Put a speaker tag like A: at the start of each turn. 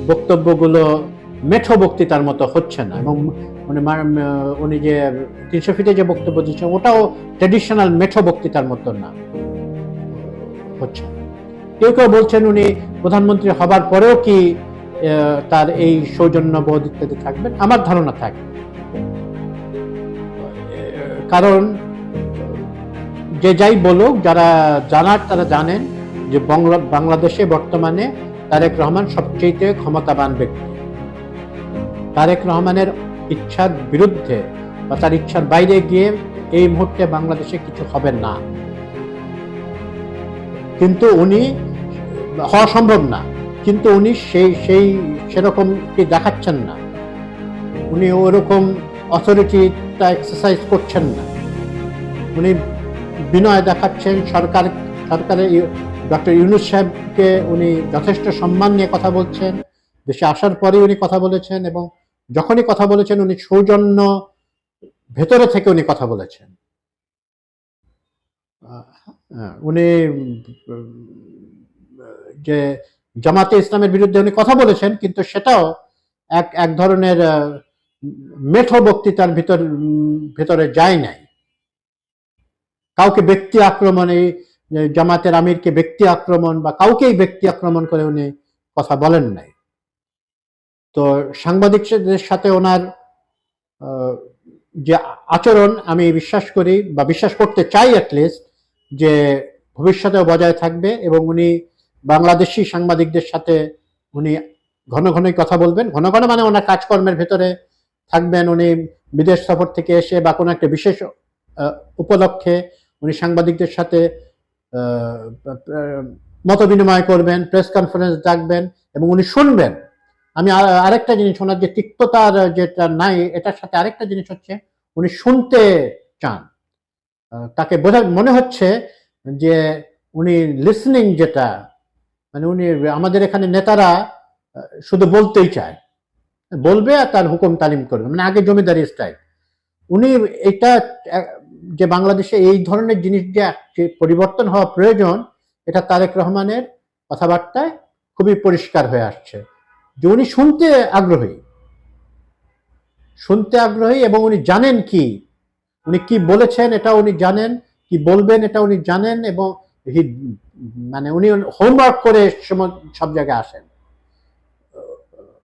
A: বক্তব্যগুলো মেঠো বক্তৃতার মতো হচ্ছে না, এবং উনি যে 300 ফিটে যে বক্তব্য দিচ্ছেন ওটাও ট্রেডিশনাল মেঠো বক্তৃতার মতো না হচ্ছে। কেউ কেউ বলছেন উনি প্রধানমন্ত্রী হবার পরেও কি তার এই সৌজন্যবোধ ইত্যাদি থাকবেন, আমার ধারণা থাকবে। কারণ যে যাই বলুক, যারা জানার তারা জানেন যে বাংলাদেশে বর্তমানে তারেক রহমান সবচেয়ে ক্ষমতাবান ব্যক্তি। তারেক রহমানের ইচ্ছার বিরুদ্ধে বা তার ইচ্ছার বাইরে গিয়ে এই মুহূর্তে বাংলাদেশে কিছু হবে না, কিন্তু উনি হওয়া সম্ভব না, কিন্তু উনি সেরকম কি দেখাচ্ছেন না, উনি ওরকম অথরিটিটা এক্সারসাইজ করছেন না। উনি বিনয় দেখাচ্ছেন, সরকারের ডক্টর ইউনূস সাহেবকে উনি যথেষ্ট সম্মান নিয়ে কথা বলছেন, দেশে আসার পরে উনি কথা বলেছেন, এবং যখনই কথা বলেছেন উনি সৌজন্য ভেতরে থেকে উনি কথা বলেছেন। উনি যে জামাতে ইসলামের বিরুদ্ধে উনি কথা বলেছেন, কিন্তু সেটাও এক ধরনের মেঠো বক্তৃতার ভেতরে যায় নাই। কাউকে ব্যক্তি আক্রমণে, জামাতের আমিরকে ব্যক্তি আক্রমণ বা কাউকেই ব্যক্তি আক্রমণ করে উনি কথা বলেন নাই। তো সাংবাদিকদের সাথে ওনার যে আচরণ, আমি বিশ্বাস করি বা বিশ্বাস করতে চাই অ্যাটলিস্ট যে ভবিষ্যতেও বজায় থাকবে, এবং উনি বাংলাদেশি সাংবাদিকদের সাথে উনি ঘন ঘনই কথা বলবেন। ঘন ঘন মানে ওনার কাজকর্মের ভেতরে থাকবেন। উনি বিদেশ সফর থেকে এসে বা কোনো একটা বিশেষ উপলক্ষে উনি সাংবাদিকদের সাথে মত বিনিময় করবেন, প্রেস কনফারেন্স ডাকবেন, এবং উনি শুনবেন। আমি আরেকটা জিনিস, ওনার যে তিক্ততার যেটা নাই, এটার সাথে আরেকটা জিনিস হচ্ছে উনি শুনতে চান। তাকে মনে হচ্ছে যে উনি লিসনিং, যেটা মানে উনি, আমাদের এখানে নেতারা শুধু বলতেই চায়, বলবে আর তার হুকুম তালিম করবে, মানে আগে জমিদারি স্টাইল। উনি এটা যে বাংলাদেশে এই ধরনের জিনিস যে পরিবর্তন হওয়া প্রয়োজন, এটা তারেক রহমানের কথাবার্তায় খুবই পরিষ্কার হয়ে আসছে যে উনি শুনতে আগ্রহী, এবং উনি জানেন উনি কি বলেছেন এটা উনি জানেন, কি বলবেন এটা উনি জানেন, এবং মানে উনি হোমওয়ার্ক করে সব জায়গায় আসেন।